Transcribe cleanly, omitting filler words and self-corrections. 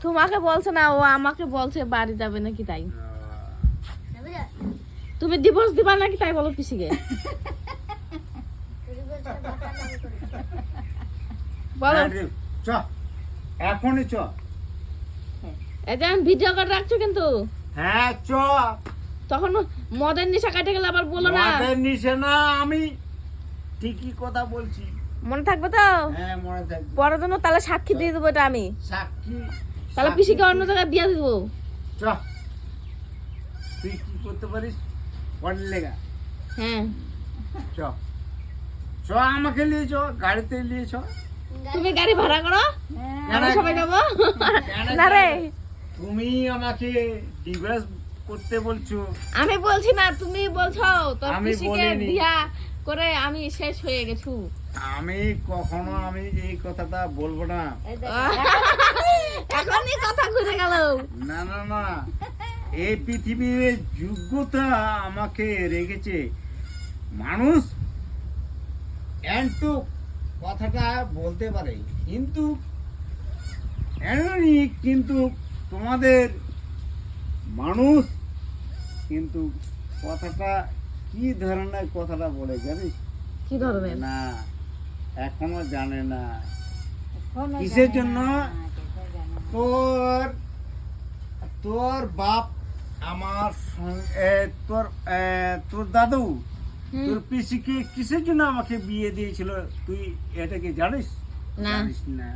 তোমাকে বলছে না, ও আমাকে বলছে বাড়ি যাবে নাকি তাই। তুমি ডিভোর্স দিবা নাকি তাই বলো পিসিকে। বলো চ এখনই চ। এই যে আমি ভিডিও করে রাখছো কিন্তু। হ্যাঁ চ। তখন মদের নেশা কাটে গেলে আবার বলো না। মদের নিশে না, আমি ঠিকই কথা বলছি। মনে থাকবে তো? হ্যাঁ মনে থাকবে। পরের জন্য তাহলে সাক্ষী দিয়ে দেবো এটা আমি। সাক্ষী তাহলে পিসিকে অন্য জায়গায় বিয়ে দেবো। চ তুই কি করতে পারিস পড়লে লেগা। হ্যাঁ চ চ আমাকে নিয়ে চ, গাড়িতে নিয়ে চ। তুমি গাড়ি ভাড়া করো, কেন? আমরা সবাই যাবো। কেন না রে, তুমি আমাকে ডিভোর্স করতে বলছো। আমি বলছি না, তুমি বলছো। তোর আমি পিসিকে বলিনি। বিয়া করে আমি শেষ হয়ে গেছু। আমি কখনো আমি এই কথাটা বলবো না। এখনই কথা ঘুরে গেল। না না না, এই পৃথিবীর যোগ্যতা আমাকে রেখেছে মানুষ একটু কথাটা বলতে পারে, কিন্তু এমনই কিন্তু তোমাদের মানুষ কিন্তু কথাটা কি ধরনের কথাটা বলে জানিস? কি ধরনের? না এখনো জানে না কিসের জন্য। তোর তোর বাপ আমার তোর দাদু তোর পিসিকে কিসের জন্য আমাকে বিয়ে দিয়েছিল, তুই এটা কি জানিস? না। জানিস না।